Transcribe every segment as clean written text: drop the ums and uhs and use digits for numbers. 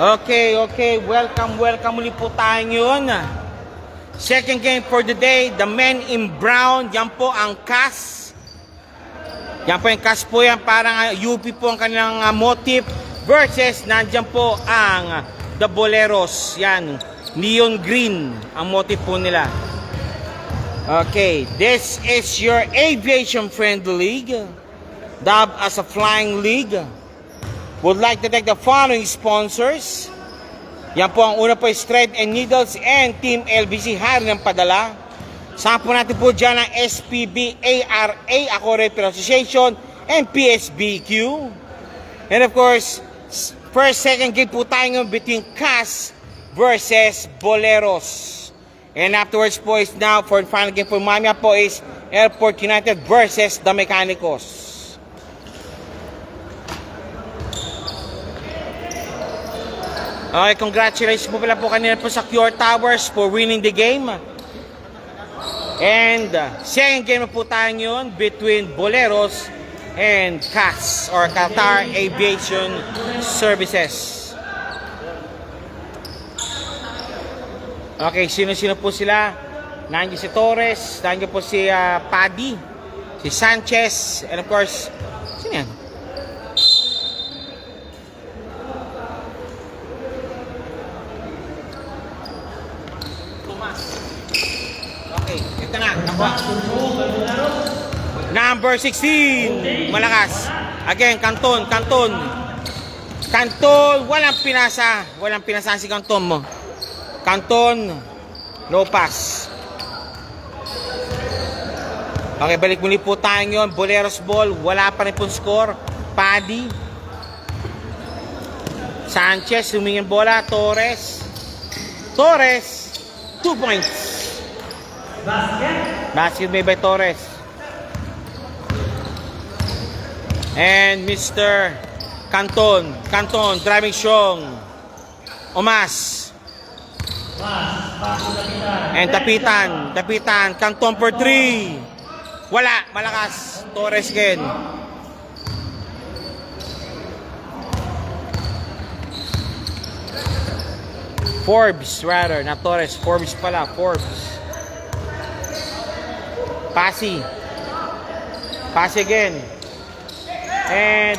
Okay. Welcome muli po tayo ngayon. Second game for the day, the men in brown. Yan po ang CAS. Yan po yung CAS po yan. Parang UP po ang kanilang motif. Versus, nandyan po ang the Boleros. Yan, neon green ang motif po nila. Okay, this is your aviation friendly league, dubbed as a flying league. Would like to thank the following sponsors. Yan po ang una po is Thread and Needles and Team LBC hari ng padala. Sama po natin po dyan ang SPB, ARA, Ako Repair Association, and PSBQ. And of course, first, second game po tayo between CAS versus Boleros. And afterwards po is now for the final game po mamaya po is Airport United versus the Mechanicos. Okay, congratulations po pala po kanina po sa QR Towers for winning the game. And second game po tayo ngayon between Boleros and CAS or Qatar Aviation Services. Okay, sino-sino po sila? Nandiyo si Torres, nandiyo po si Paddy, si Sanchez, and of course, sino yan? Okay, ito na. Number 16. Malakas. Again, Canton. Walang pinasa. Walang pinasa si Canton mo. Canton. No pass. Okay, balik muli po tayo ngayon. Boleros ball. Wala pa rin po score. Paddy. Sanchez. Humingin bola. Torres. 2 points. Basket made by Torres. And Mr. Canton driving strong. Omas. And Tapitan. Canton for 3. Wala. Malakas. Torres again. Forbes rather. Not Torres. Forbes pala. Forbes. Pasi again. And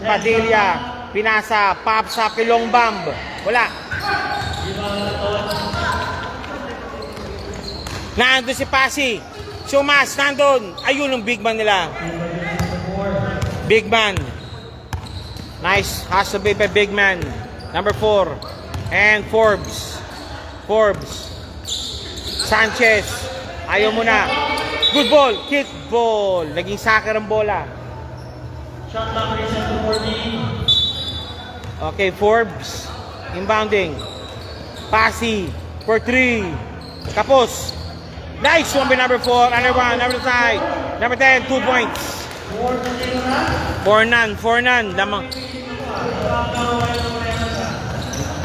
Padilla, pinasa, pops up kay Longbam. Wala. Nandun si Pasi. Sumas, nandun. Ayun yung big man nila. Big man. Nice. Has to be by big man. Number 4. And Forbes. Sanchez. Ayaw mo na. Good ball. Kick ball. Naging soccer ang bola. Shot clock reset to 14. Okay, Forbes. Inbounding. Pasi. For 3. Kapos. Nice one by number 4. Another one. Number side. Number 10. 2 points. 4 none. Lamang.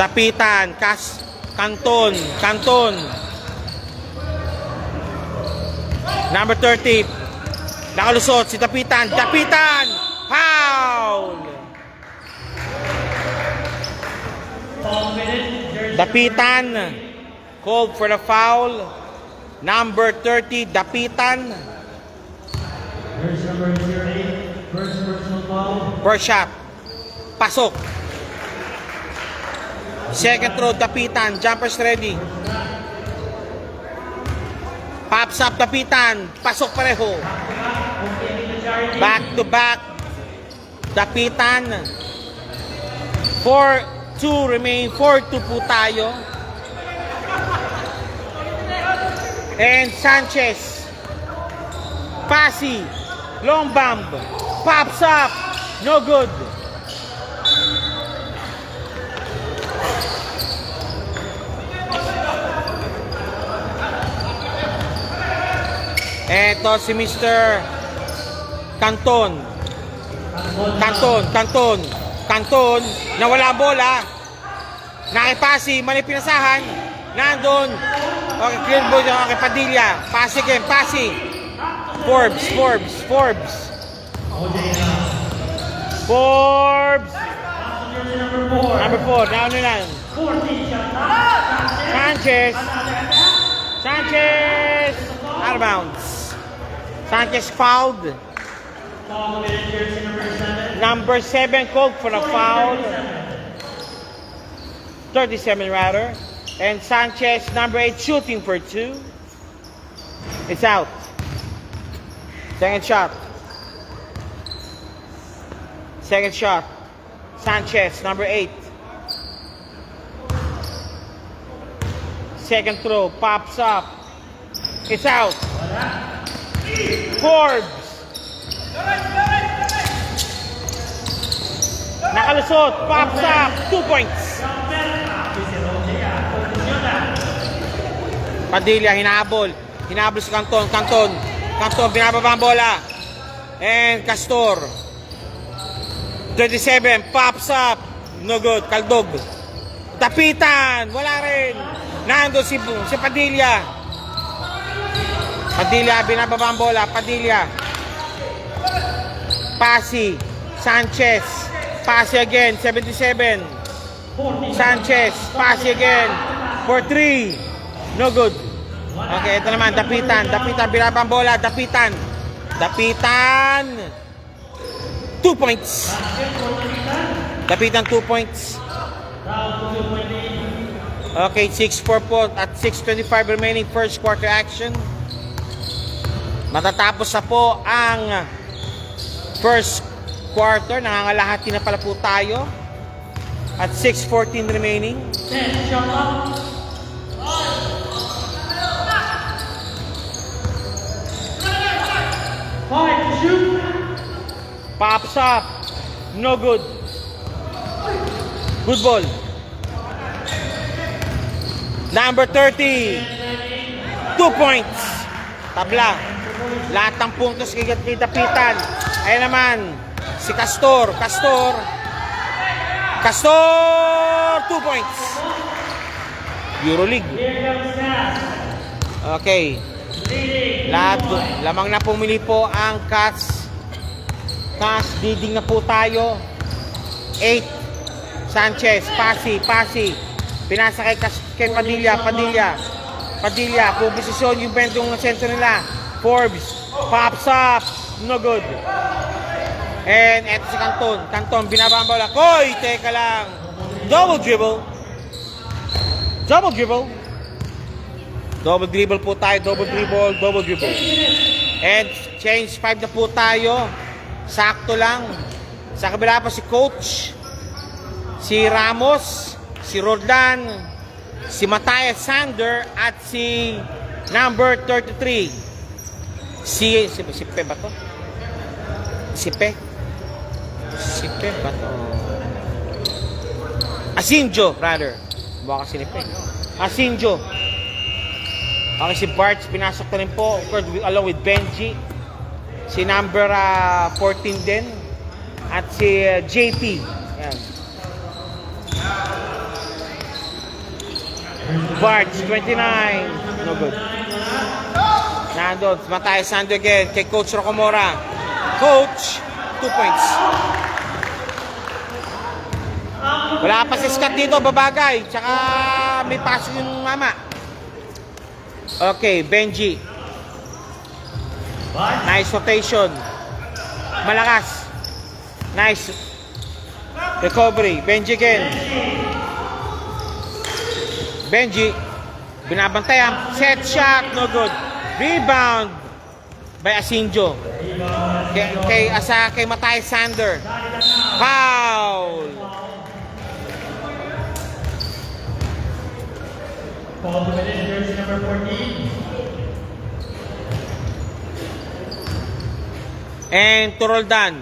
Tapitan. Canton. Number 30. Nakalusot si Tapitan. Foul! Tapitan. Called for the foul. Number 30, Tapitan. First personal foul. First shot. Pasok. Second throw, Tapitan. Jumpers ready. Pops up, Tapitan. Pasok pareho. Back to back. Tapitan. 4-2 remain. 4-2 po tayo. And Sanchez. Pasi. Long bomb. Pops up. No good. Eto si Mr. Canton. Nawala bola. Nakipasi, mali pinasahan. Nandun. Okay, clear ball kay Padilla. Pasi again, pasi. Forbes. number 4. Number 4, down na lang. 14 shot clock. Sanchez. Sanchez. Out of bounds. Sanchez fouled. Foul committed, jersey number 7. Number 7 called for a foul. 37 rather. And Sanchez, number 8, shooting for 2. It's out. Second shot. Second shot. Sanchez, number 8. Second throw, pops up. It's out. Forbes. Nakalusot, pops up. 2 points. Padilla, hinabol. Hinabol si Canton. Canton, binababa ang bola. And Castor. 37, pops up. No good, Kaldog. Tapitan, wala rin. Nando si Padilla. Padilla, binababa ang bola. Padilla. Pasi. Sanchez. Pasi again, 77. Sanchez, pasi again. For 3. No good. Okay, ito naman, Dapitan. Dapitan, binababa ang bola. Dapitan. Dapitan. 2 points. Dapitan, 2 points. Okay, 6-4 po at 6:25 remaining first quarter action. Matatapos na po ang first quarter. Nangangalahati na pala po tayo. At 6:14 remaining. 10 shot clock. Five to shoot. Pops up. No good. Good ball. Number 30. 2 points. Tabla. Lahat ng puntos kay Dapitan. Ayan naman. Si Castor. Castor. 2 points. Euroleague. Okay. Lahat, lamang na pumili po ang Cats. Bidding na po tayo. 8. Sanchez, Pasi. Pinasa kay Padilla. Puposisyon yung bentong sentro nila. Forbes, pops up. No good. And eto si Canton, binaba ang bola. Koy, teka lang. Double dribble po tayo. Double dribble. And change 5 na po tayo. Sakto lang. Sa kabila pa si Coach, si Ramos, si Roldan, si Matthias Sander, at si number 33. Si Pe ba to? Si Pe ba to? Asinjo, rather. Baka si Pe. Asinjo. Okay, si Bart, pinasok na rin po. Of course, along with Benji. Si number 14 din. At si JP. Ayan. Bart, 29. No good. Nandun, Matthias Sander again. Kay Coach Rocomora. Coach, 2 points. Wala pa si Scott dito, babagay. Tsaka may pasok yung mama. Okay, Benji. Nice rotation. Malakas. Nice recovery. Benji again. Benji. Binabantayan. Set shot. No good. Rebound by Asinjo. Kay Matthias Sander. Foul. Foul committed, jersey number 14. And to Roldan.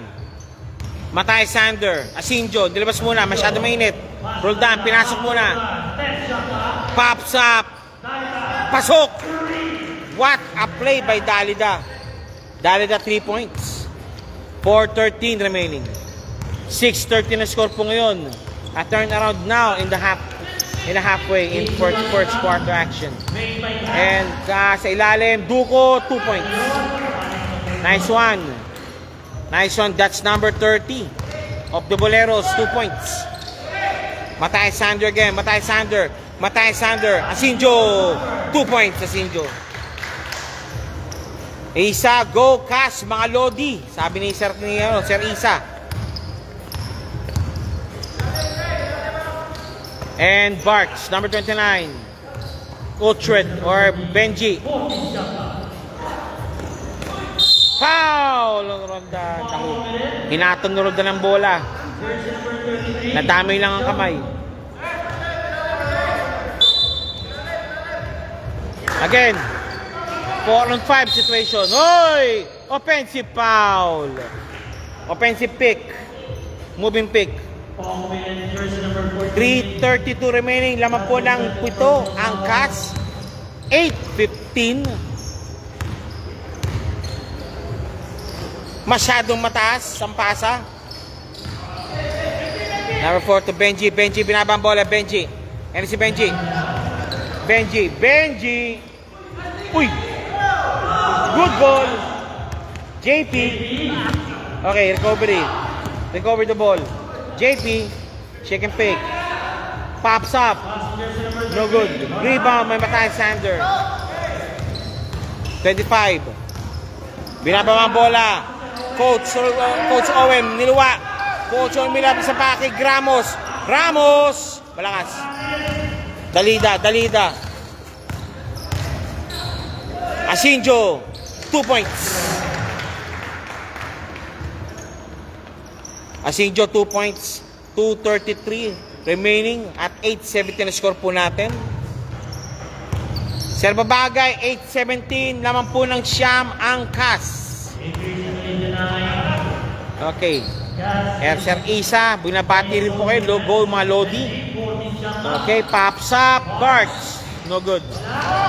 Matthias Sander. Asinjo. Dilabas muna. Masyado mainit. Roldan. Pinasok muna. Pops up. Pasok. What a play by Dalida. Dalida 3 points. 4:13 remaining. 6:13 na score po ngayon. A turnaround now in the halfway in first quarter action. And sa ilalim, Duco, 2 points. Nice one. That's number 30 of the Boleros, 2 points. Matay Sander again. Matay Sander. Matay Sander. Asinjo. 2 points, Asinjo. Isa, go, Cash, mga Lodi. Sabi ni Sir Isa. And Barks, number 29. Uhtred or Benji. Foul! Roldan. Hinatong ni Roldan ng bola. Nadamay lang ang kamay. Again. 4-on-5 situation. Hoy! Offensive foul. Offensive pick. Moving pick. 3:32 remaining. Laman po ng 7 ang Cats. 8:15. Masyadong mataas ang pasa. Number 4 to Benji. Benji, binabang bola. Benji. Yan si Benji. Benji. Benji. Uy! Good ball. JP. Okay, recovery. Recover the ball. JP. Shake and fake. Pops up. No good. Rebound. May matay Sander. 25. Binabang bola. Coach Owen, niluwa. Coach Owen, milap sa pakig. Ramos. Ramos. Malakas. Dalida. Asinjo. 2 points. Asinjo, 2 points. 2:33 remaining at 8:17 na score po natin. Sir Babagay, 8:17. Laman po ng siyam ang Cats. Okay. Sir Isa, binabati rin po kayo. Logo, mga Lodi. Okay, pops up. Barks. No good.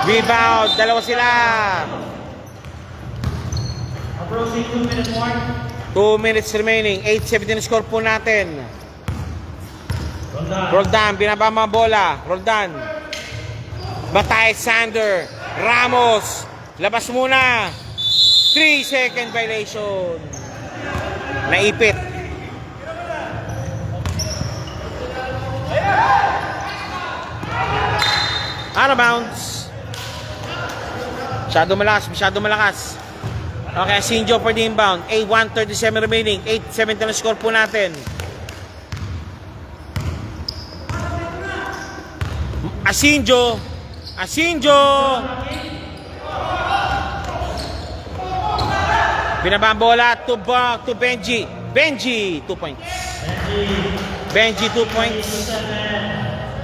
Rebound. Dalawa sila. 2 minutes remaining. 8:17 score po natin. Roldan, binaba mga bola. Roldan. Matay Sander. Ramos. Labas muna. 3-second violation. Naipit. Out of bounds. Masyado malakas. Okay, Asinjo for the inbound. 1:37 remaining. 8:17 na score po natin. Asinjo. Binabang bola to Benji. Benji, 2 points. Benji, 2 points.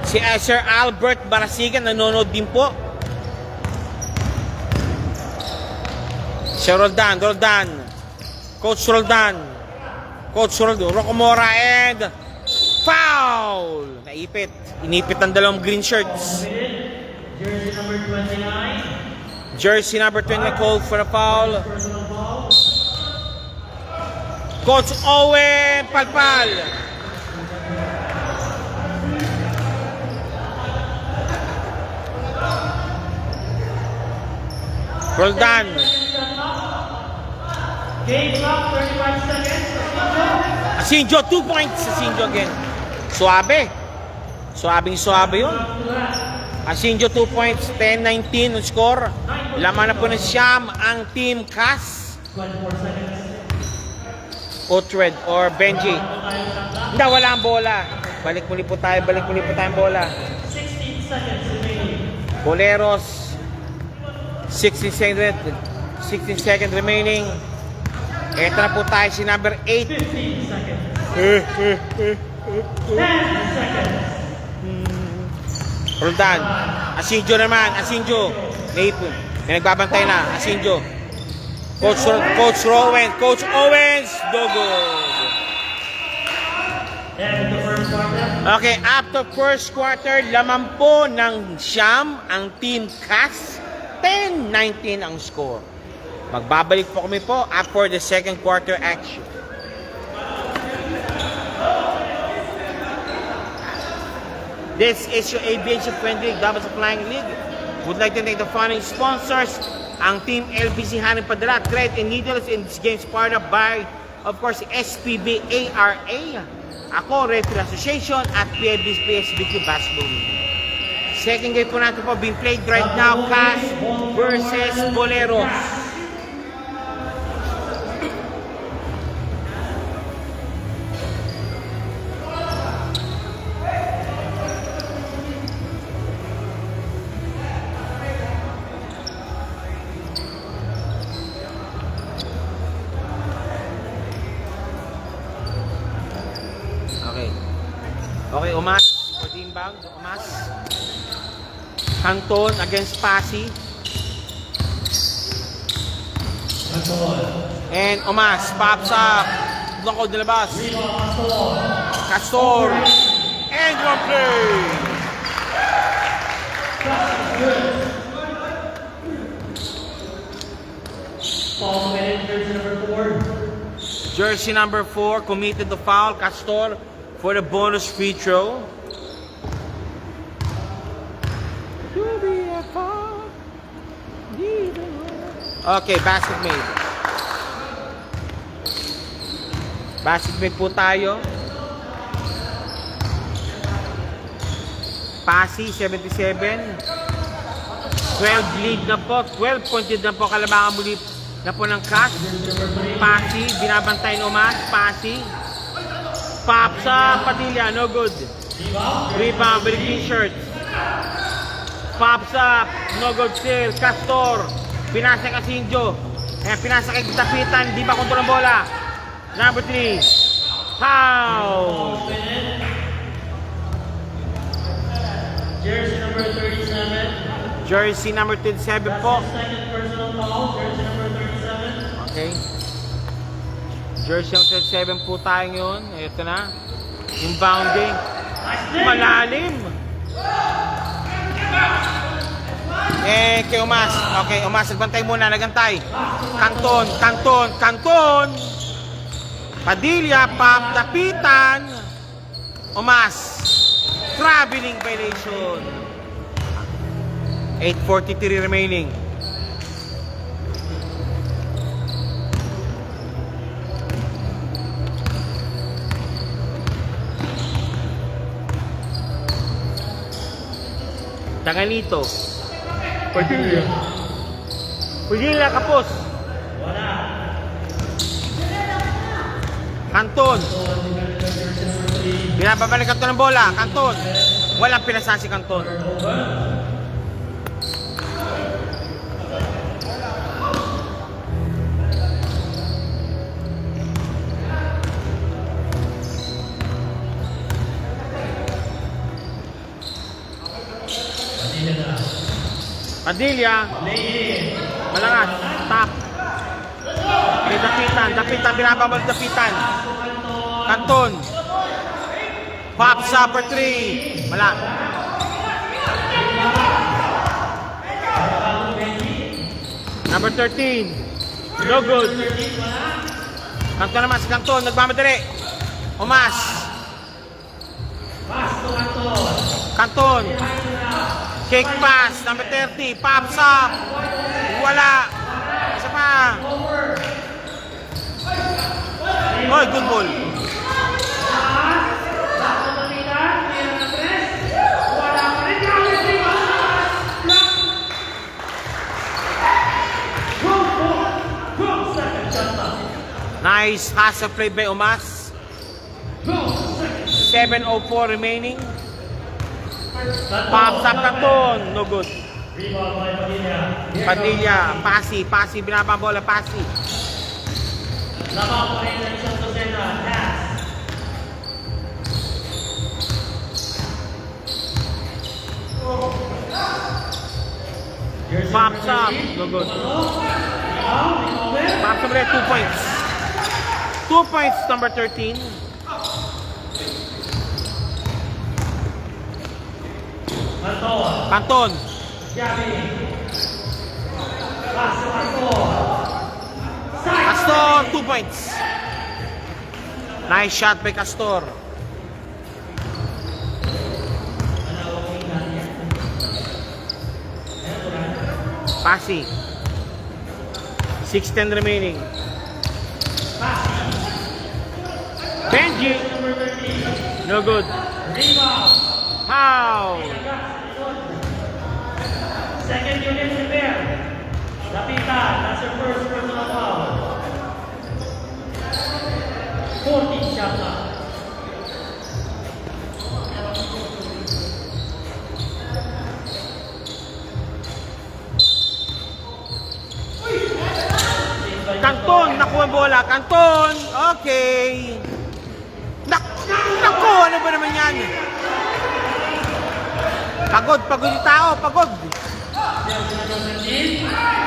Si Sir Albert Barasigan, nanonood din po. Sir Roldan. Coach Roldan. Rocomora and foul! Naipit. Inipit ang dalawang green shirts. Jersey number 29 called for a foul. Coach Owen Palpal. Roldan. Asinjo, 2 points. Asinjo again. Suabe yun. Asinjo, 2 points. 10-19 ang score. Laman na po ng siyam ang team Cas. Uhtred or Benji. Hindi, wala ang bola. Balik muli po tayo ang bola. 16 seconds remaining. Boleros. 16 seconds remaining. Ito na po tayo si number 8. 15 seconds. 10 seconds. Roldan. Asinjo naman. Asinjo. May nagbabantay na. Asinjo. Coach Rowan. Coach Owens. No good. And the first quarter. Okay, after first quarter, laman po ng siyam ang team Cas. 10-19 ang score. Magbabalik po kami po after the second quarter action. This is your ABH-friendly Double Flying League. Would like to thank the following sponsors. Ang Team LBC Hanin Padala, Thread and Needles in this game is partnered by, of course, SPB ARA. ako, Referee Association at PSBQ Basketball. Second game po natin po being played right now, Cash versus Boleros. Okay, Umas for the inbound. Umas. Canton against Passi. And Umas pops up. Lungkod nilabas. Castor. And one play. Foul committed, jersey number 4. Jersey number 4 committed the foul. Castor for the bonus free throw. Okay, basket made. Basket made po tayo. Passi, 77. 12 lead na po. 12 pointed na po. Kalabangan muli na po ng Cash. Passi, binabantay ng Umas. Passi. Pop sa Padilla, no good. Rebound with the t-shirt. Pops up, no good still. Castor, pinasa ka Sinjo. Ayan, pinasa kay Tapitan, di ba kontrol ang bola. Number 3. Foul. Jersey number 37. Jersey number 37 po. Second personal foul, jersey number 37. Okay. Jersey number 37 po tayo ngayon. Ito na. Inbounding. Malalim. Kay Umas. Okay, Umas, nagbantay muna. Nagantay. Canton, Canton, Canton. Padilla, Pop, Tapitan. Umas. Traveling violation. 8:43 remaining. Tanganito. Padilla. Padilla, kapos. Canton. Binababalik Canton ng bola. Canton. Walang pinasa si Canton. Padilla, malakas, tap. May Dapitan, binababalik Dapitan. Canton. Pops up for 3. Wala. Number 13. No good. Canton naman si Canton, nagmamadali. Umas. Canton. Kick pass, number 30, pops up. Wala. Isa pa. Oh, good ball. Nice hustle play by Umas. 7:04 remaining. Pops up Canton, no good. Rebound by Padilla. Padilla, Passi, binababola, Passi. Labang pa rin ng isang dosena. Pass. Pops up, no good. Pops up ulit, 2 points. 2 points, number 13. Canton. Castor, 2 points. Nice shot by Castor. Passi. 6:10 remaining. Benji. No good. Rebound. Foul. Second unit repair. Lapitan. That's your first personal foul. 14 shot clock. Kanton, nakuha ang bola. Kanton. Okay. Naku, ano ba naman yan? Pagod yung tao, pagod.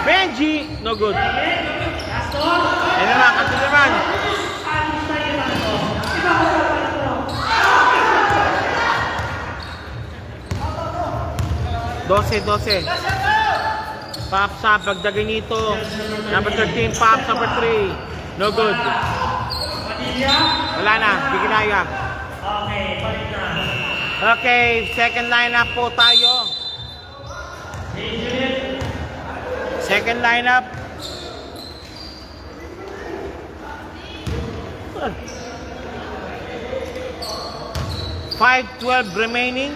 Benji, no good. Ayun na lang, Kanton naman. 12. Pops up, pagdagay nito. Number 13, Pops, number 3. No good. Wala na, di kinaya. Okay, balik na. Okay, second lineup po tayo. Second lineup. Huh. 5:12 remaining.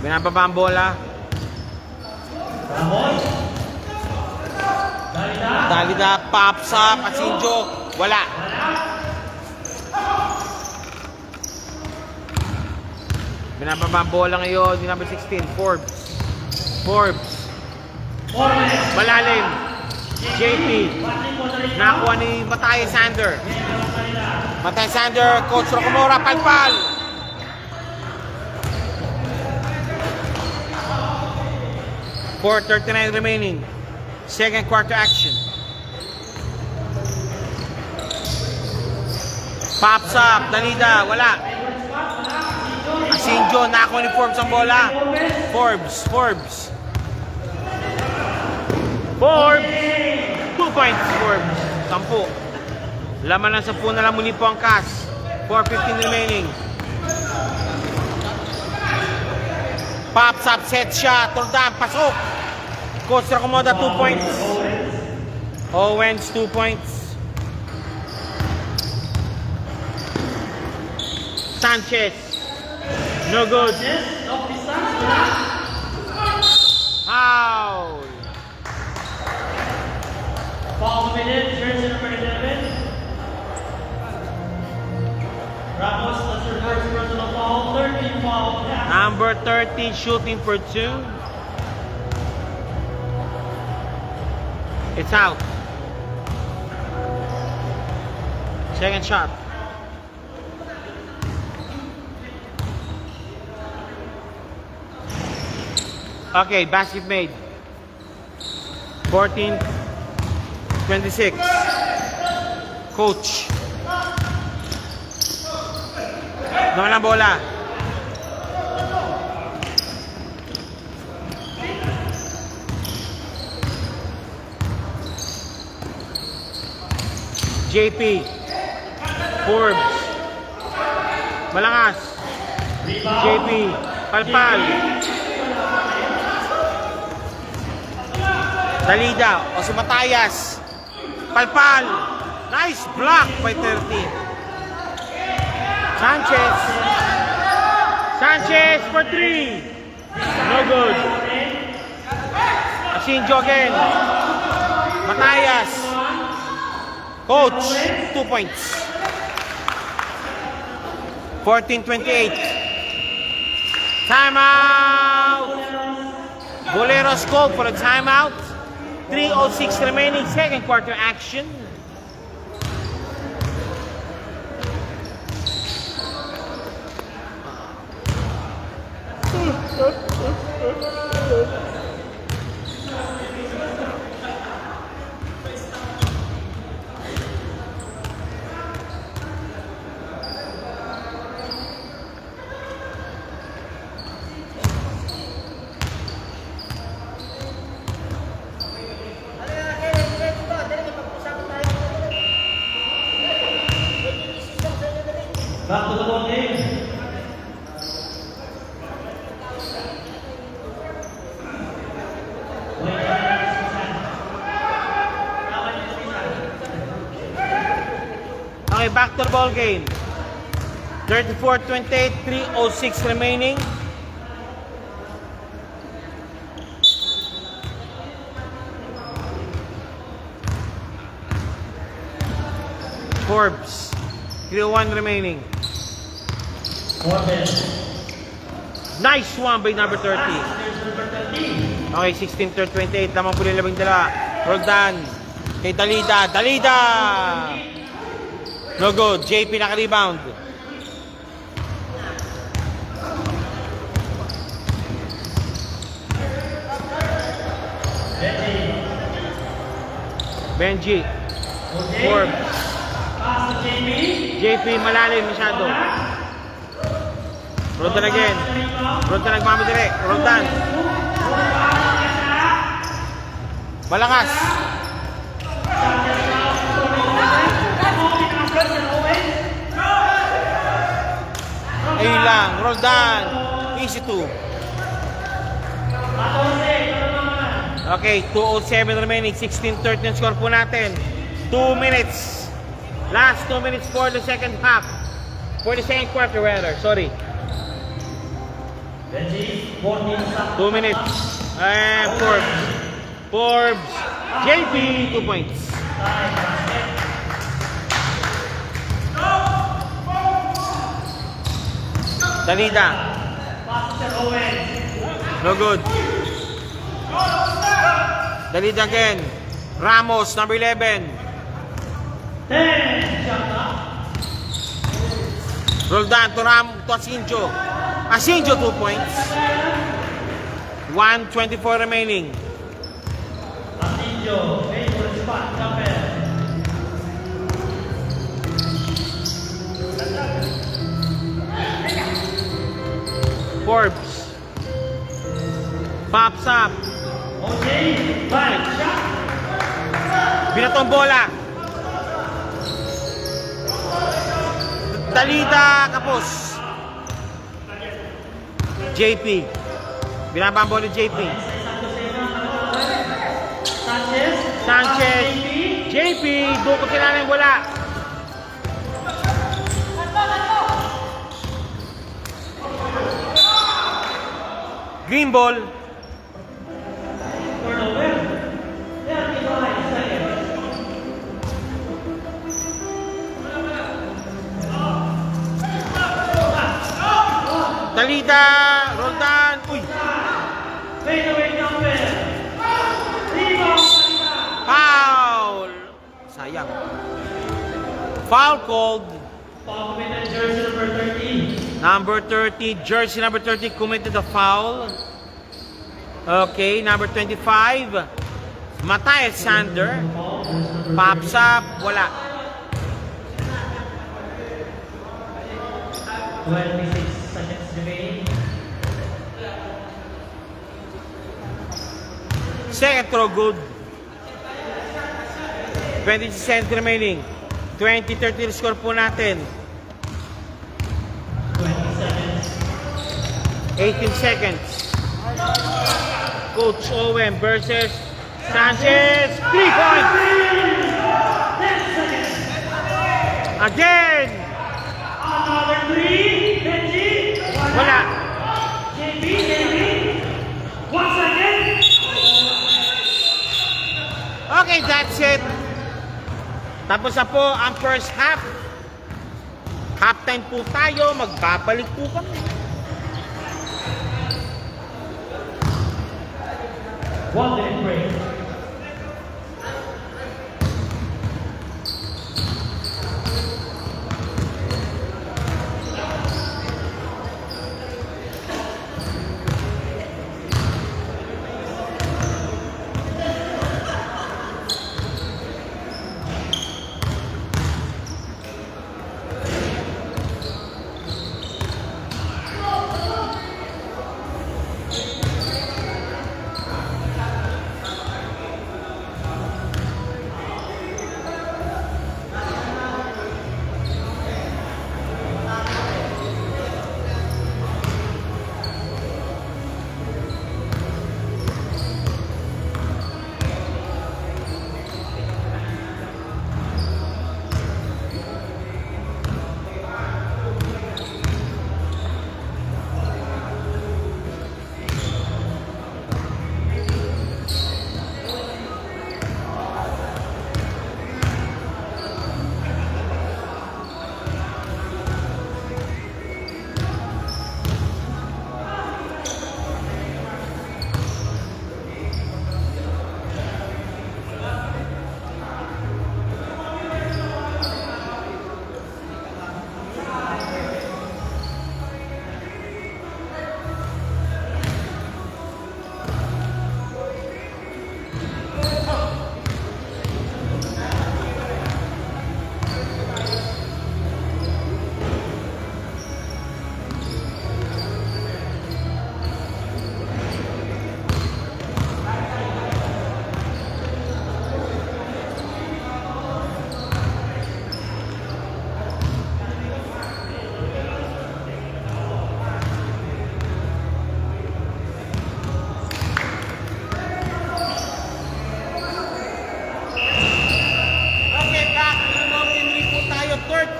Binababa ang bola. Ramos. Dalida, pops up, Asinjo. Wala. Binababa ang bola ngayon. Yung number 16, Forbes. Malalim. JP. Nakuha ni Matay Sander. Coach Rocamora, palpal. .39 remaining. Second quarter action. Pops up, Dalida, wala. Asinjo, nakuha ni Forbes ang bola. Forbes. 2 points, Forbes. 10. Laman ng 10 na lang muli po ang Cas. 4:15 remaining. Pops up, set shot, Tordan, pasok. Coach Racomoda, 2 points. Owens, 2 points. Sanchez, no good. Foul. Foul committed, jersey number 11. Ramos, that's your first personal foul. 13 foul. Number 30, shooting for 2. It's out. Second shot. Okay, basket made. 14-26. Coach. Naman ang bola. JP. Forbes. Malangas. JP. Palpal. Dalida. O si Matayas. Palpal. Nice block by 13. Sanchez for 3. No good. Asinjo again. Matayas. Coach, 2 points. 14-28. Timeout. Boleros called for a timeout. 3:06 remaining, second quarter action. Okay, back to the ball game. 34-28, 3:06 remaining. Forbes, 3:01 remaining. Nice one by number 30. Okay, 16-28, lamang po yung 12. Roldan, kay Dalida. Dalida! No good. JP naka-rebound. Benji. Forbes. JP malalim masyado. Roldan again. Roldan nagmamadali. Roldan. Malakas. Ayun lang. Roldan. Easy 2. Okay, 2:07 remaining. 16-13 score po natin. 2 minutes. Last 2 minutes for the second half. For the second quarter rather. Sorry. 2 minutes. And Forbes. JP, 2 points. Dalida. No good. Dalida again. Ramos, number 11. Roldan to Asinjo. Asinjo, 2 points. 1:24 remaining. Forbes. Pops up. Binatong bola. Dalida kapos. JP. Binabang bola JP. Sanchez. JP. Doon ko kailangan wala. Green ball. Dalida, Roldan, uy! Foul! Sayang. Foul called. Number 30, jersey number 30 committed a foul. Okay, number 25, Matthias Sander. Pops up, wala. 26 seconds remaining. Second throw good. 20 seconds remaining. 20-30 score po natin. 18 seconds. Coach Owen versus Sanchez. 3 points. Again. Another 3. Benji. Wala. JB. Once again. Okay, that's it. Tapos na po ang first half. Halftime po tayo. Magbabalik po kami. One minute break.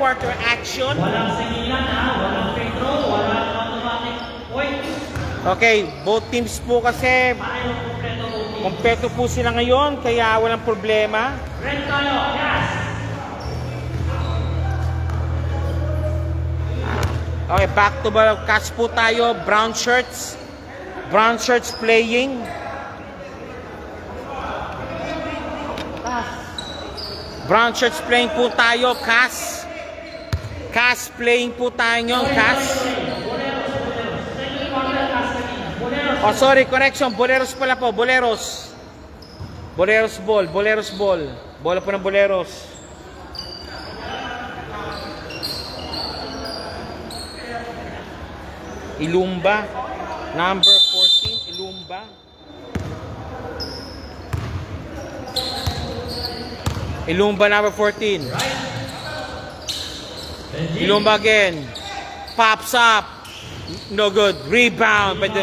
quarter action. Walang singilan ha, walang free throw, walang automatic point. Okay, both teams po kasi Pareho kompleto po team. kompleto po sila ngayon, kaya walang problema. Red tayo, yes! Okay, back to catch po tayo. Brown shirts. Brown shirts playing. Brown shirts playing po tayo. Cass. Cass playing po tayo. Cass. Oh, sorry, correction. Boleros pala po. Boleros. Boleros ball. Boleros ball. Bola po ng Boleros. Ilumba. Number 14. Ilumba. Ilumba number 14. Ilumba again. Pops up. No good. Rebound by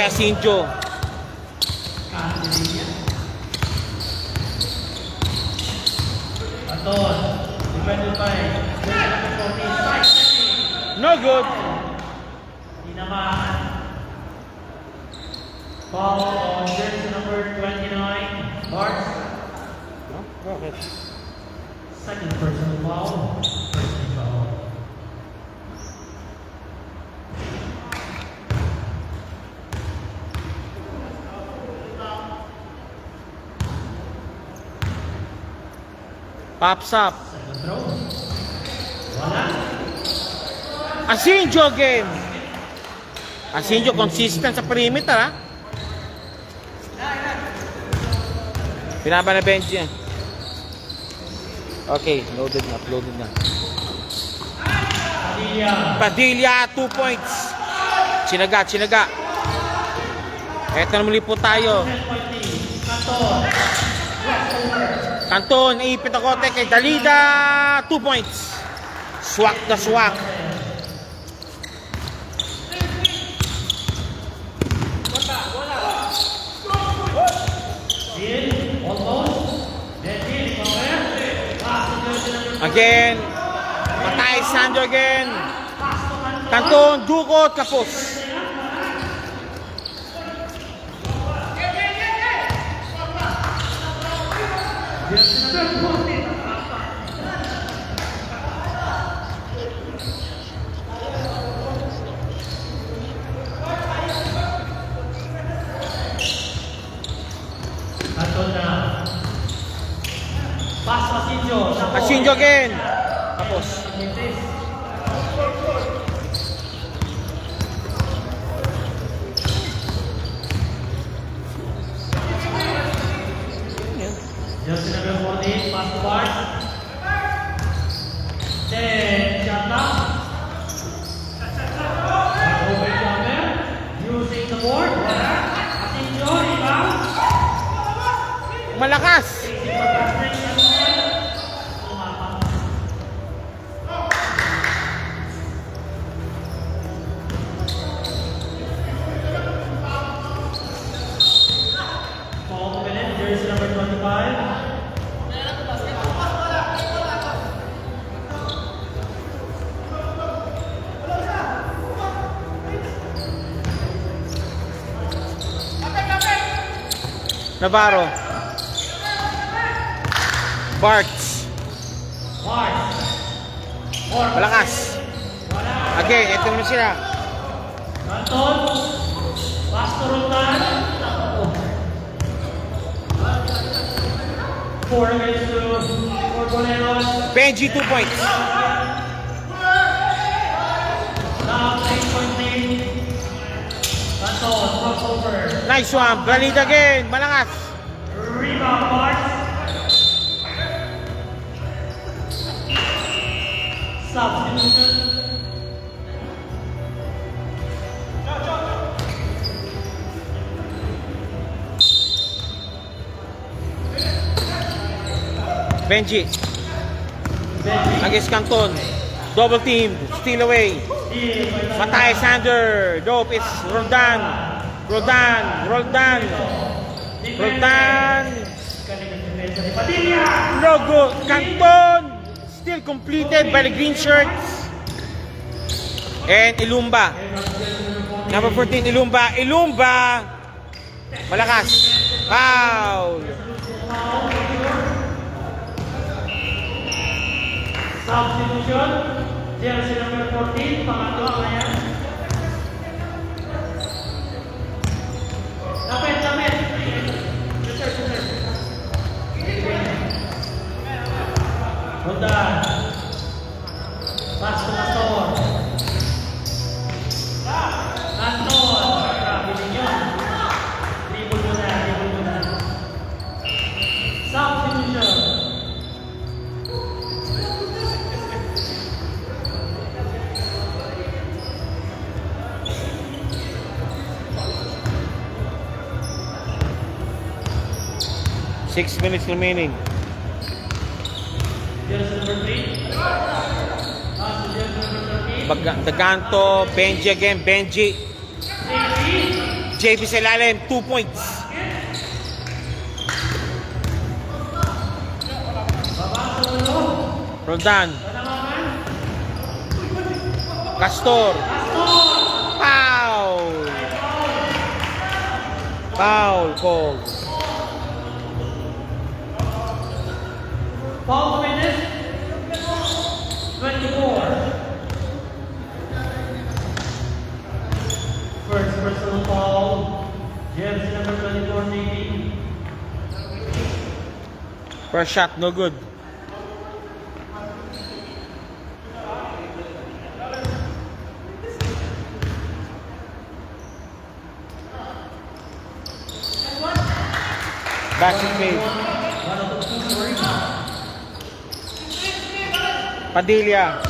Asinjo. Anton, defended by number 14. No good. Di naman. Foul on jersey number 29, Bart. Bakit? Second personal foul. First foul. Pops up. Second throw. Wala. Asinjo again. Asinjo consistent sa perimeter, ha? Pinaba na bench yan. Okay, loaded na, uploaded na. Padilla. Padilla, 2 points. Chinaga. Eto na muli po tayo. Anton. Kanton, naipit ako kay Dalida, 2 points. Swak na swak. Again. Matay Sandro again. Kanton, dukot, kapos. Anton na. Pass Asinjo. Asinjo again. Kapos. Jersey number 14, pass to Bart. Then, shot clock. Open jumper. Using the board. Asinjo, rebound. Malakas. Foul committed, jersey number 25. Navarro. Barts. Bart. Malakas. Again, ito naman sila. Anton. Pass to Rotan. Four against two. For Boleros. Benji, 2 points. Now, 8-point lead. Anton, crossover. Nice one. Galit again. Malakas. Rebound, Bart. Substitution. Benji. Against Canton. Double team. Steal away. Matay Sander. Dope is Roldan. Roldan. Galing ang depensa ni Padilla. Logo. Canton. Still completed by the green shirts. And Ilumba. Number 14, Ilumba. Ilumba! Malakas. Foul! Substitution. Jersey number 14. Pangatlo na yan. Lapit, lapit. Reserve. Roldan. Pass to Canton. Canton. Grabe din yun. Dribble mo na. Substitution. Six minutes remaining. Jersey number 3. Pass to jersey number 13. Daganto, Benji again, Benji. JP sa ilalim, 2 points. Roldan. Castor. Foul. Foul called. Foul minute 24. First personal foul. Jersey number 24 taking. First shot, no good. Basket made. Padilla.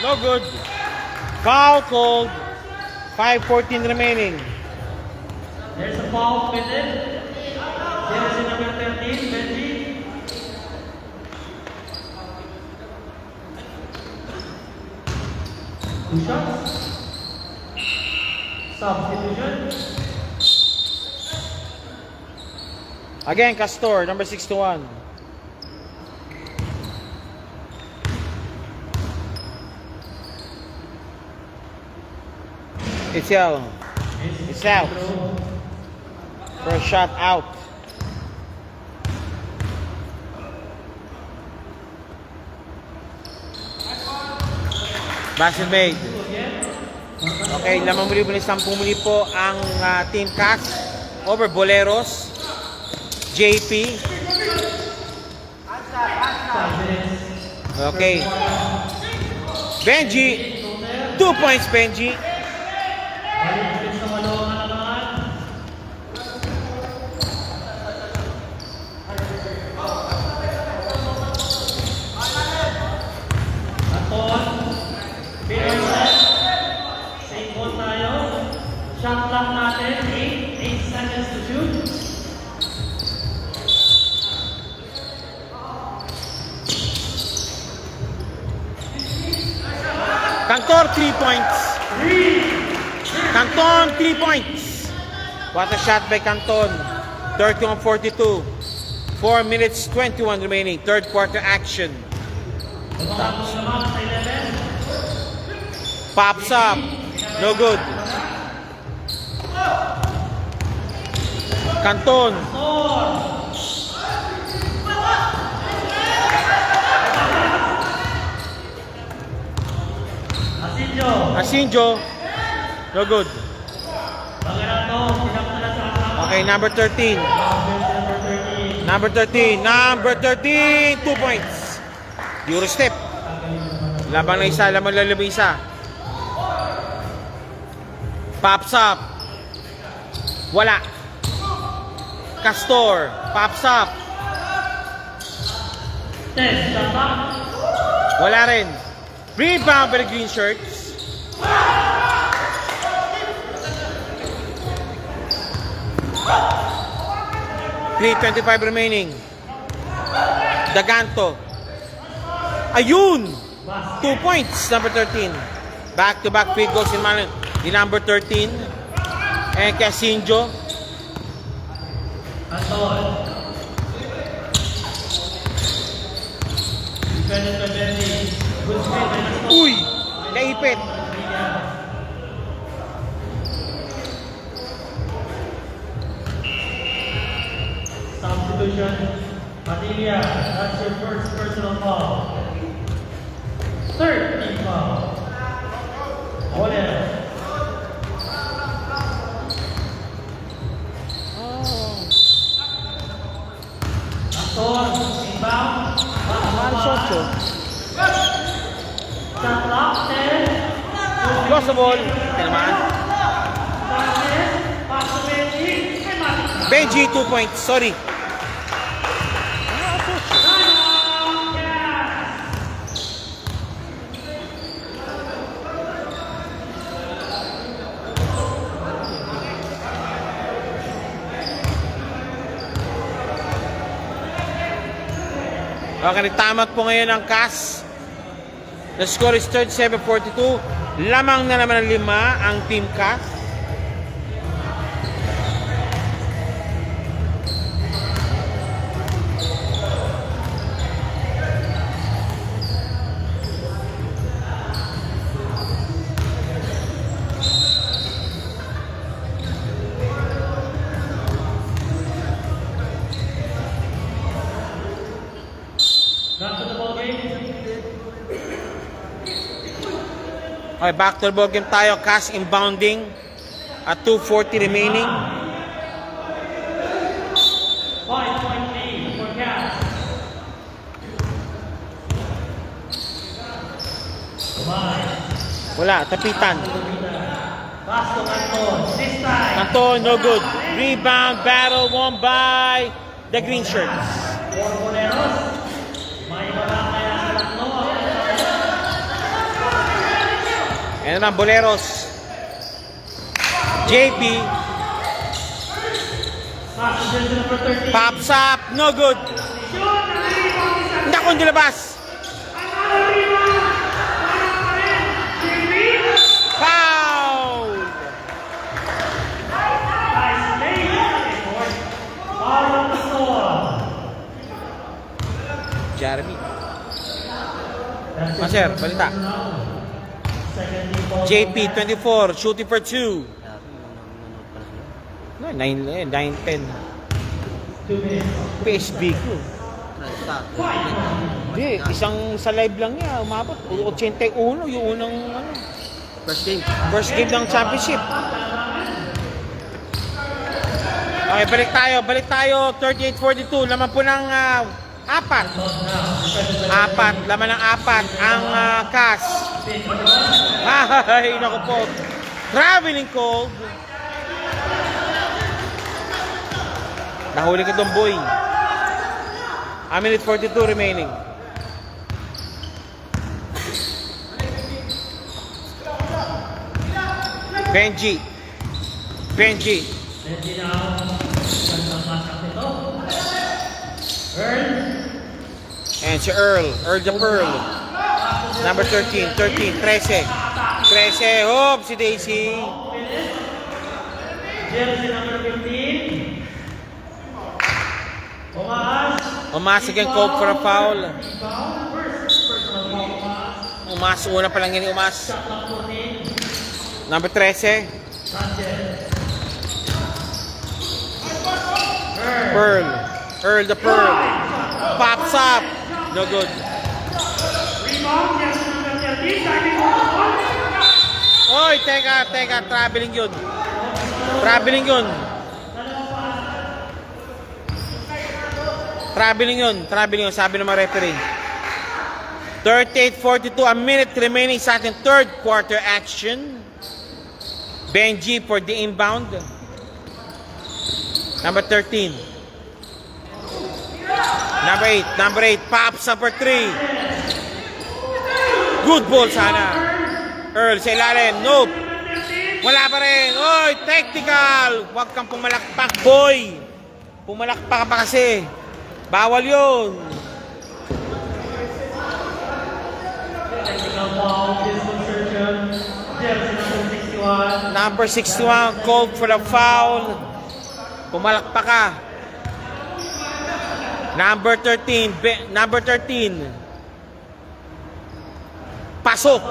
No good. Foul called. 5:14 remaining. There's a foul minute. Jersey number 13, Benji. Two shots. Substitution. Again, Castor, number 61. It's out. It's out. First shot out. Basket made. Okay, lamang muli 10 muli po ang Team Cas over Boleros. JP. Okay. Benji. 2 points, Benji. Balik sa walong halaman. Aton. Pinoy set. Same ball tayo. Shot clock natin. 8 seconds to shoot. Cantor, 3 points. Canton, 3 points. What a shot by Canton. 31-42. 4 minutes, 21 remaining. Third quarter action. Pops. Naman sa 11. Pops up. No good. Canton. Asinjo. No good. Okay, number 13. Number 13. Number 13. 2 points. Euro step. Labang na isa. Lamang lalabang isa. Pops up. Wala. Castor. Pops up. Wala rin. Rebound by the green shirts. .325 remaining. Daganto. Ayun! 2 points, number 13. Back-to-back field goals in Manon. The number 13. And Casinjo. Anton. Defended by Benji. Good screen by Anton. Uy! Naipit. Substitution. Padilla, that's your first personal foul. Third team foul. Oleh. Anton, inbound. Shot clock, 10. Lost the ball. Ito naman. Pass to Benji. Ay, matik. Benji, 2 points. Sorry. Okay, nagtamat po ngayon ang Cas. The score is 37-42. Lamang na naman ng 5 ang Team Cas. Back to the ball game. Okay, back to the ball game tayo. Cas inbounding at 2:40 remaining. 5-point lead for Cavs. Wala, tapitan. Pass to Anton. This time. Anton, no good. Rebound, battle, won by the green shirts. For Boleros. May wala kaya sa tatlo. And naman, Boleros. JP, Pass to jersey number 13. pops up, no good. Hindi ako nilabas. Foul! Nice play. Foul on the floor. Jeremy. That's it. Maser, balita. Second team foul. JP, 24, shooting for 2. 9-10. 2 minutes. PSB ko. Hindi, isang sa live lang niya, umabot. 81, yung unang ano, first game ng championship. Okay, balik tayo. 38-42, laman po ng 4. Laman ng 4 ang Cas. Ay, naku po. Traveling cold. Nahuli ka doon, boy. A minute 42 remaining. Benji. Benji now. Gandang masak nito. Earl. And si Earl the Pearl. Number 13, 13, 13. Hope si Daisy. Jersey number 15. Umas again called for a foul. First personal foul. Umas, una pa lang yun, Umas. Shot clock 14. Number 13, Sanchez. Earl the Pearl. Pops up. No good. Rebound. Jersey number 13. Diving on the ball. Oy, teka, traveling yun. Traveling yun, sabi ng mga referee. 38-42, a minute remaining sa ating third quarter action. Benji for the inbound. Number 13. Number 8, pops up for 3. Good ball sana. Earl sa ilalim, nope. Wala pa rin. Oy, technical. Huwag kang pumalakpak, boy. Pumalakpak ka pa kasi. Bawal yun. Technical foul, disconcertion. Number 61 called for the foul. Pumalakpak ka. Number 13. Number 13. Pasok.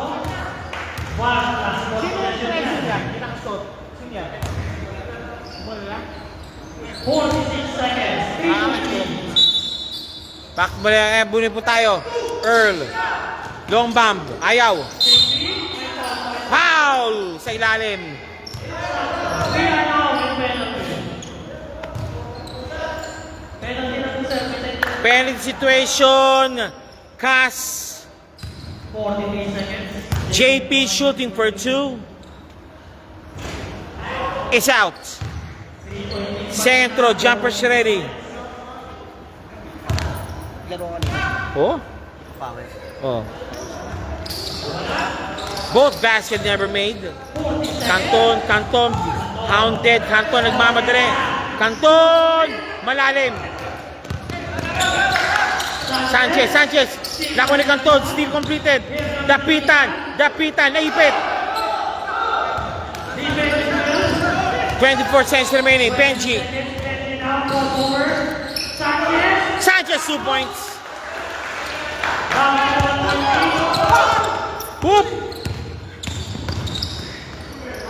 46 seconds. Bunin po tayo. Earl. Long bomb. Ayaw. Foul sa ilalim. We are now with penalty. Penalty na po, sir. Penalty situation. Cass. 43 seconds. JP shooting for 2. Is out. Centro. Jumpers ready. Oh? Oh. Both basket never made. Canton, hounded. Canton nagmamadali. Canton, malalim. Sanchez. Nakuha ni Canton, still completed. Dapitan, naipit. 24 seconds remaining. Benji. Sanchez, 2 points. Whoop!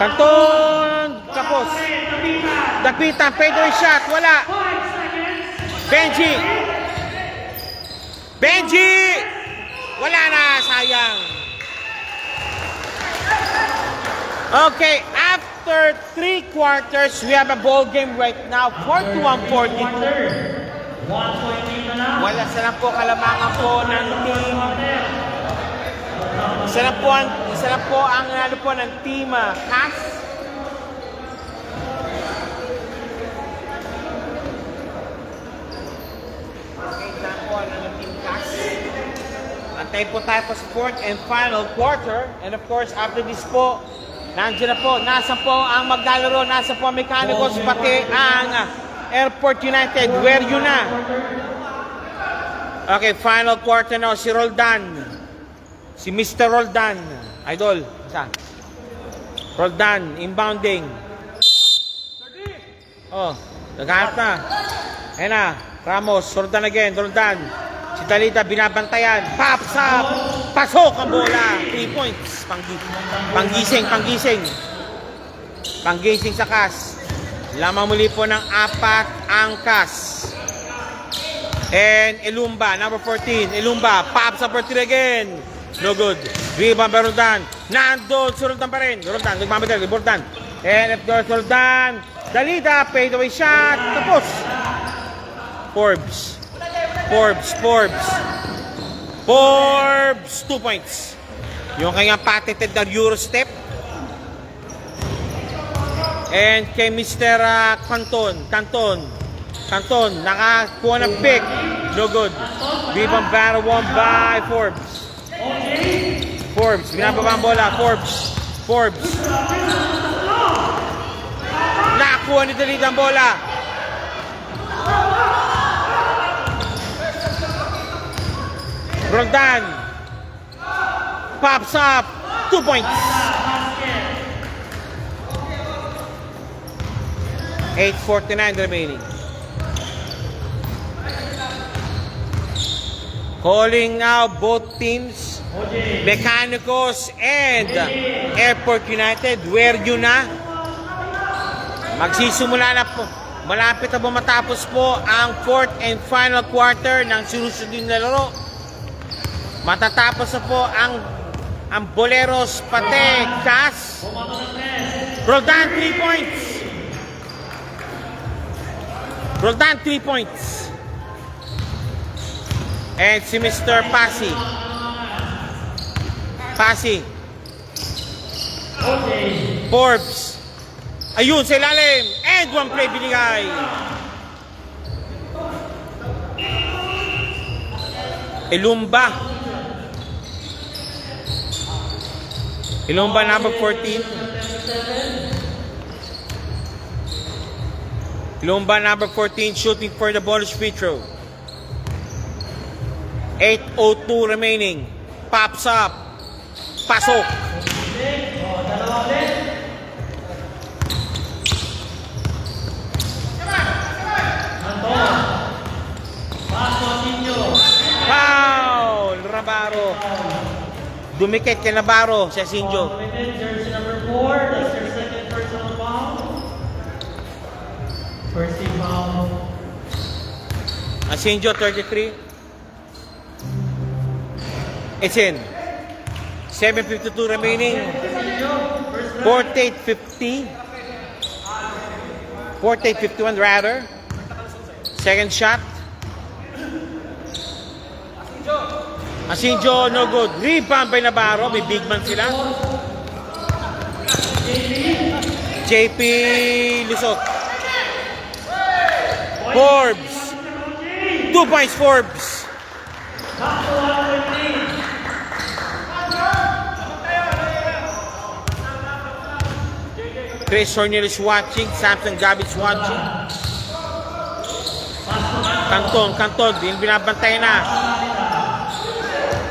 Canton, kapos. Dapitan, fadeaway shot, wala. Benji! Wala na, sayang. Okay, after 3 quarters, we have a ball game right now, 41-42. 1 point lead na lang. Wala sila po kalamangan po ng team. Isa na po ang ano po ng team Cass. Okay, isa po ang team Cass. Antay po tayo po sa 4th and final quarter. And of course, after this po, nandiyan na po, nasa po ang maglalaro, nasa po ang Mechanicals, pati ang Airport United. Where you na? Okay, final quarter now, si Roldan. Si Mr. Roldan. Idol, isa. Roldan, inbounding. Oh, naghanap na. Ayan na, Ramos, Roldan again, Roldan. Si Dalita, binabantayan. Pops up! Pasok ang bola. 3 points. Panggising sa Cass. Lamang muli po ng 4 ang Cass. And Ilumba, number 14. Ilumba, pops up for 3 again. No good. Rebound by Roldan. Nandun, si Roldan pa rin. Roldan, nagmamadali. Roldan. And if there's Roldan, Dalida, fadeaway shot. Tapos. Forbes, 2 points. Yung kanyang patented na Euro step. And kay Mr. Canton, nakakuha ng pick. No good. Rebound battle won by Forbes. Binababa ang bola. Forbes. Nakakuha ni Dalida ang bola. Roldan. Pops up. 2 points. 8:49 remaining. Calling now both teams, Mechanicals and Airport United. Where you na? Magsisimula na po. Malapit na po matapos po ang 4th and final quarter ng sinusunod na laro. Matatapos na po ang Boleros pati Cass. Roldan 3 points. Roldan 3 points. And si Mr. Pasi. Forbes. Ayun sa ilalim. And 1 play binigay. Ilumba number 14. Ilumba number 14 shooting for the bonus free throw. 8:02 remaining. Pops up. Pasok. Navarro. Dumikit kay Navarro, si Asinjo. Foul committed, jersey number 4. That's their second personal foul. First team foul. Asinjo, 33. It's in. 7:52 remaining. 48-50. 48-51 rather. Second shot. Asinjo, no good. Rebound by Navarro. May big man sila. JP Lusot. Forbes. 2 points, Forbes. Chris Hornier is watching. Samson Gabitz watching. Canton. Yung binabantay na.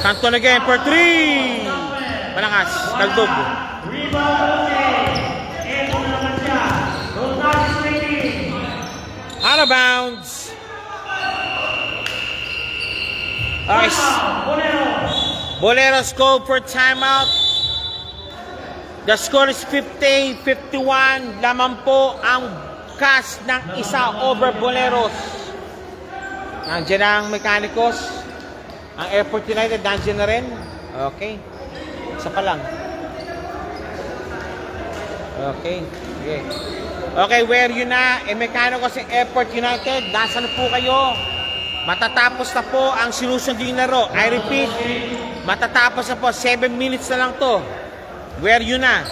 Canton again for 3. Malakas. Kaldog. Out of bounds. Nice. Boleros called for timeout. The score is 50-51. Lamang po ang cast ng isa over Boleros. Nandiyan ang Mechanicos. Ang Airport United, nandiyan na rin. Okay. Isa pa lang. Okay. Okay. Okay, where you na? Mechanicos ang Airport United. Nasaan na po kayo? Matatapos na po ang sinusundin laro. I repeat, matatapos na po. 7 minutes na lang to. Where you na?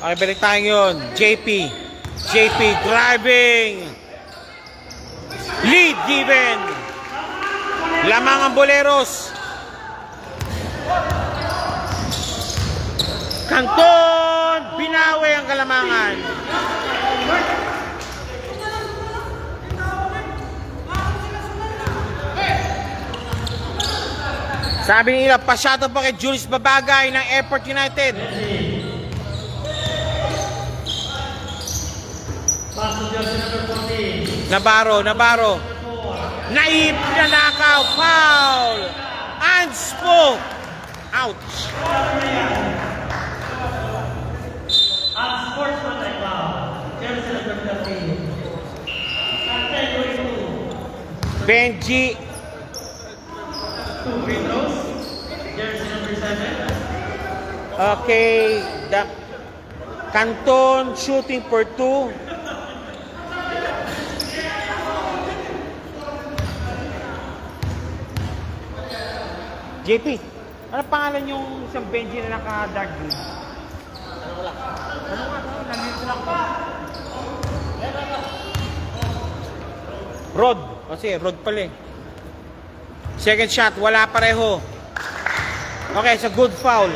Okay, balik tayo yun. JP driving. Lead given. Lamang ang Boleros. Canton, binawi ang kalamangan. Sabi nila, pa-shoutout pa kay Julius Babagay ng Airport United. Navarro. Naib na nakaw. Foul. Unspoke. Ouch. Unsportsmanlike foul. Jersey number 15. Benji. 2 free throws. Jersey number 7. Okay. Canton shooting for 2. JP, ano pangalan yung isang Benji na naka-dark green? Ano nga? Nandito lang pa. Rod. Kasi Rod pala eh. Second shot, wala pareho. Okay, it's a good foul.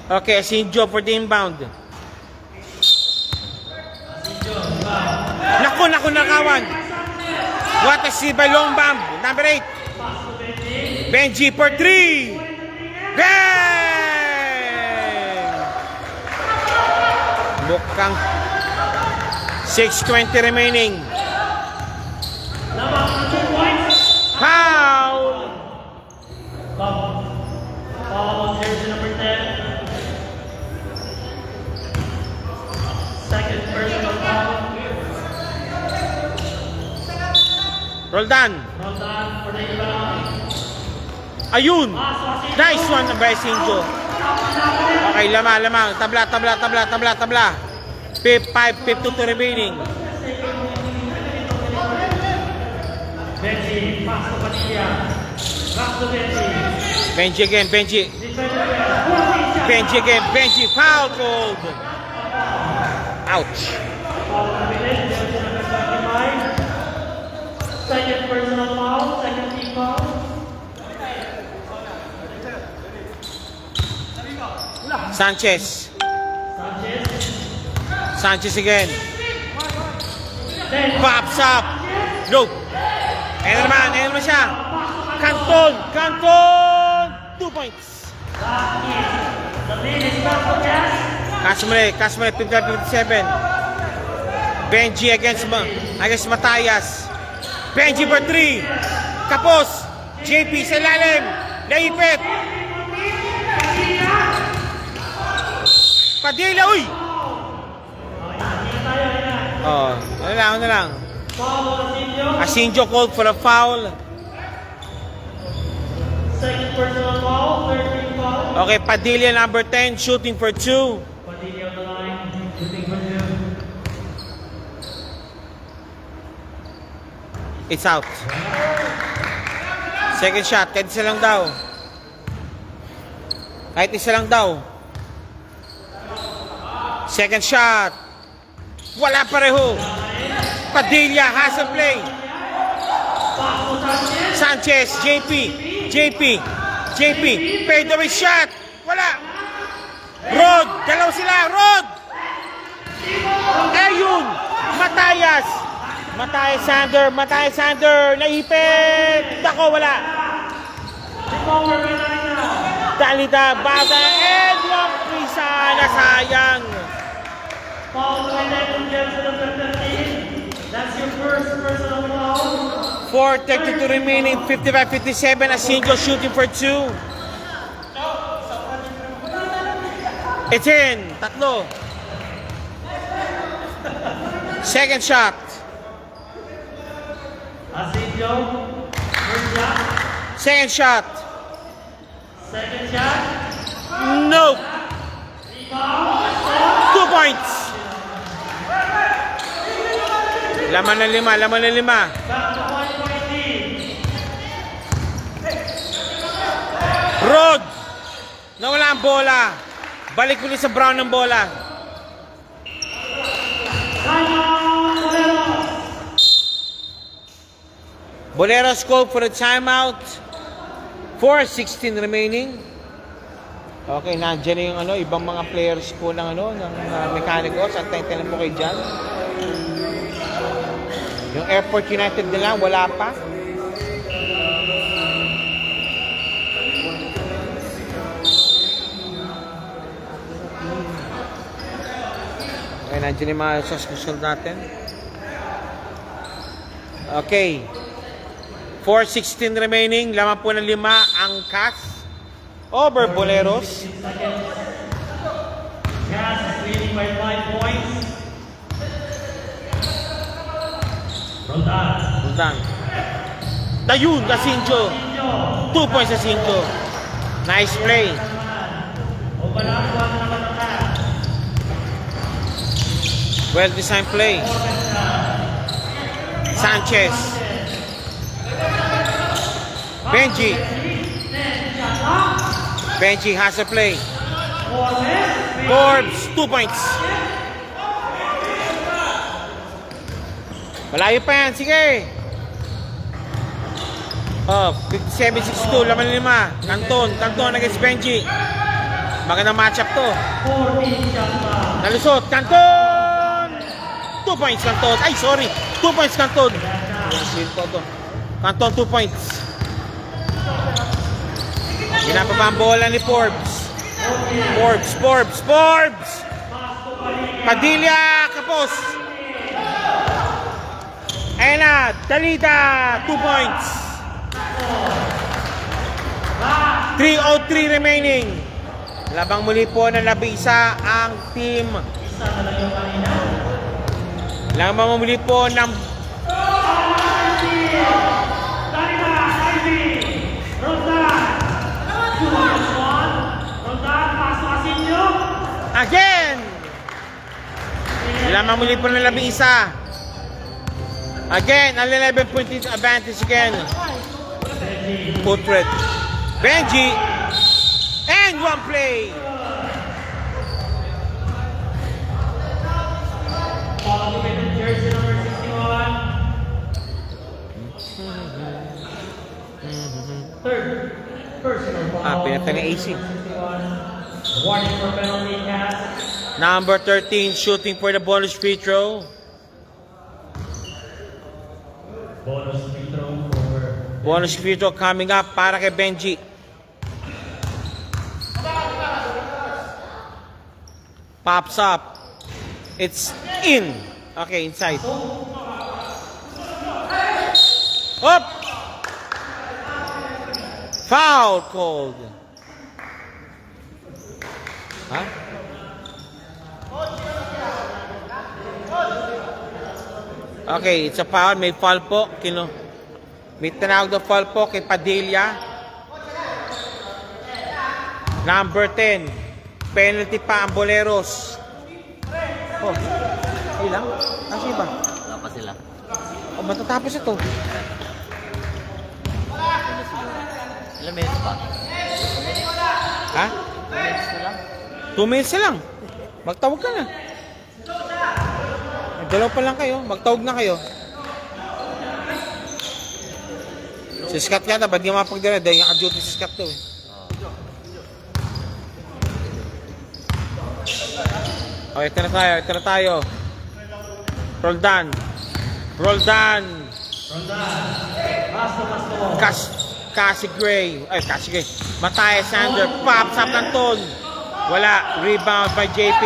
Okay, Asinjo for the inbound. Naku, nakawan. What a see by long bomb. Number 8. Benji for 3. Bang! Mukhang 6:20 remaining. Foul! Foul on jersey number 10. Second personal foul. Roldan. For the inbound. Ayun! Nice one by Asinjo. Okay, lamang. Tabla. 5:52 remaining. Benji, pass to Padilla. Back to Benji. Benji again. Benji, foul called. Ouch. Foul committed, jersey number 25. Second personal foul, second team foul. Sanchez again. Pops up. Look. Ayan naman siya. Canton. 2 points. The lead is back for Gas. Kasmale, 55-57. Benji against Matayas. Benji for 3. Kapos. JP sa ilalim. Naipit. Padilla, uy! Oh, ano lang. Asinjo called for a foul. Second personal foul, 13 foul. Okay, Padilla number 10, shooting for 2. Padilla on the line, shooting for 2. It's out. Second shot, kahit isa lang daw. Second shot. Wala pareho. Padilla has a play. Sanchez, JP. Fade away shot. Wala. Rod, dalaw sila. Rod. Ayun. Matayas Sander. Naipit. Dako, wala. Talita, Baga, and yung prisa na sayang. Foul committed Jensen number 15. That's your first personal foul. 4:32 remaining, 55-57. Asinjo shooting for 2. It's in. Tatlo. Second shot. Asinjo, first shot. Second shot. Second shot. Nope. 2 points. Laman na lima. Back to point lead. Rod. Nawala ang bola. Balik ulit sa Brown ng bola. Boleros called for a timeout. 4:16 remaining. Okay, nandiyan na yung ibang mga players po ng ng Mechanicals. Antayin po kayo dyan. Yung Airport United nila, wala pa. Okay, nandiyan yung mga susunod natin. Okay. 4:16 remaining. Laman po ng 5 ang Cas. Over Boleros. Gas is leading by 5 points. Roldan. Dayun, Asinjo. 2 points Asinjo. Nice play. Open up one naman ang Gas. Well-designed play. Sanchez. Benji has a play. Forbes, 2 points. Malayo pa yan, sige. 57-62, laman 5. Canton against Benji. Magandang matchup to. 14 shot foul. Nalusot, Canton! 2 points, Canton. Ay, sorry. 2 points, Canton. Canton, 2 points. Ginapaba ang bola ni Forbes. Forbes! Padilla, Kapos. Ayan na, Talita, 2 points. 3:03 remaining. Labang muli po ng 11 ang team. Labang muli po ng again! Lamang muli po ng 11. Again, an 11-point advantage again. Putrid. Benji. And 1 play. Jersey number 61. Third personal foul. Pinatay ng AC. 61. Warning for penalty Gas. Number 13 shooting for the bonus free throw. Bonus free throw for Bonus free throw coming up para kay Benji. Pops up. It's in. Okay, inside. Up! Foul called. Ha? Okay, it's a foul. May foul po. May tinawag na foul po kay Padilla. Number 10. Penalty pa ang Boleros. Oh, ilang? Kasi ba? Wala pa sila. Oh, matatapos ito. Ilan minutes pa? Ha? 2 minutes na lang? 2 minutes na lang. Magtawag ka na. Dalaw pa lang kayo. Magtawag na kayo. Si Scott yata, ba't di mapagdala? Dahil naka-duty si Scott to eh. Okay, ito na tayo. Roldan. Cassie Gray. Mataya Sander. Pops up ng ton. Wala. Rebound by JP.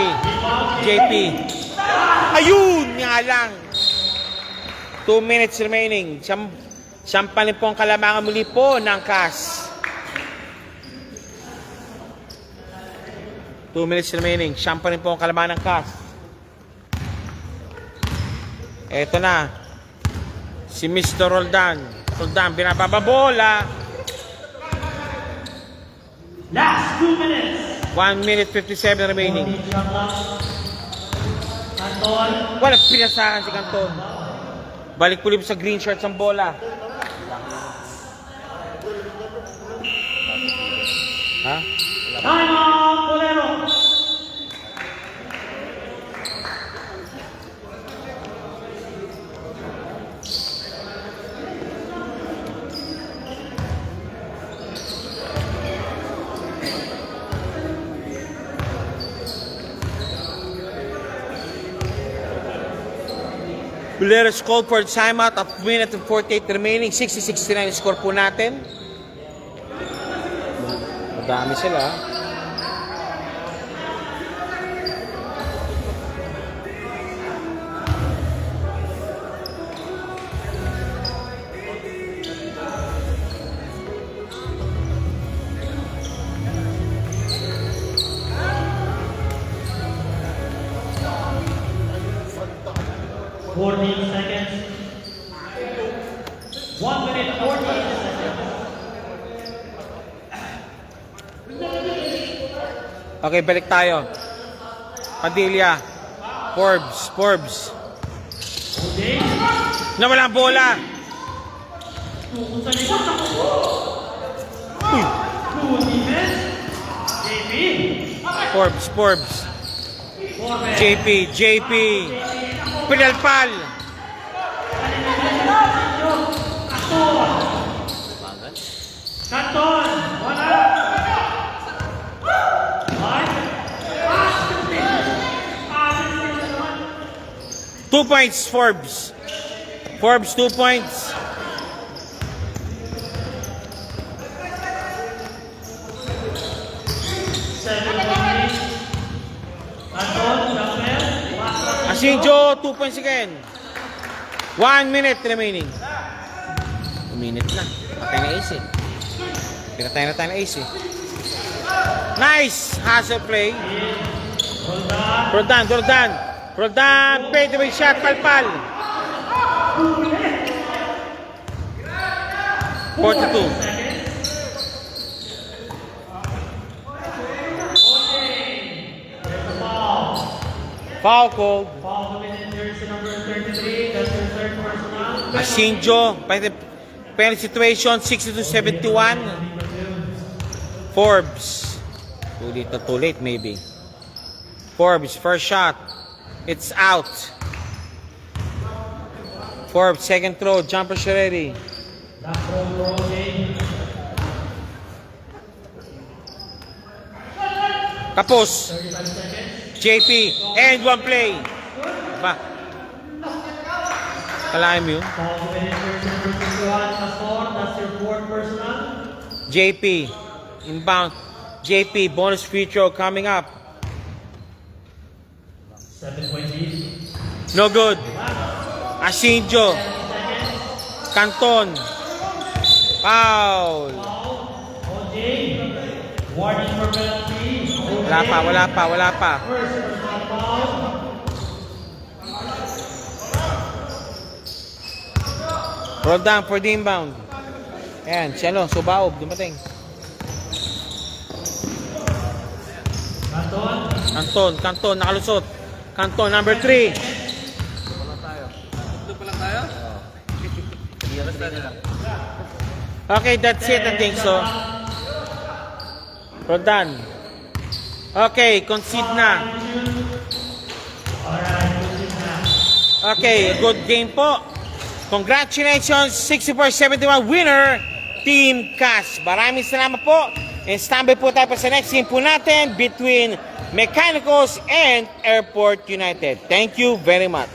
Ayun! Nga lang. 2 minutes remaining. Sampalin po ang kalamangan muli po ng Cass. 2 minutes remaining. Sampalin po ang kalamangan ng Cass. Eto na. Si Mr. Roldan. Binabababola. last 2 minutes. 1 minute 57 remaining. Anton. Walang pinasahan si Canton. Balik puli sa green shirts ang bola. Ha? Time out, Bolero. Boleros called for timeout at minute and 48 remaining. 60-69 score po natin. Madami sila. Fourteen seconds. 1 minute 14 seconds. Okay, balik tayo. Padilla. Forbes. Okay. Nawala ang bola. Tukod sa likod. Uy. Good defense. JP. Forbes. JP. Pinalpal. Bagal. Canton. Wala. 2 points, Forbes. 2 points. Asinjo, 2 points again. 1 minute remaining. 1 minute na. Patay na ace eh. Pinatay na tayo na ace eh. Nice hustle play. Roldan, fadeaway shot, palpal. 42. Foul called. Foul committed jersey number 33. That's your third personal. Asinjo, penalty situation, 62-71. Forbes. Too late maybe. Forbes, first shot. It's out. Forbes, second throw, jumper ready. Last throw for OJ. Kapos. 35 seconds. JP, and one play. Ba? Kalahin mo yun. Foul committed person number 61, Pastor. That's your fourth personal. JP. Inbound. JP. Bonus free throw coming up. 7-point lead. No good. Asinjo. Canton. Foul. OJ. Warning for penalty. OJ. Wala pa. First personal foul. Roll down for the inbound. Ayan, si ano, Subaob, dumating. Canton, nakalusot. Canton, number 3. Okay, that's it, I think so. Roldan. Okay, concede na. Okay, good game po. Congratulations, 64-71 winner, Team Cash. Maraming salamat po. And standby po tayo pa sa next game po natin between Mechanicals and Airport United. Thank you very much.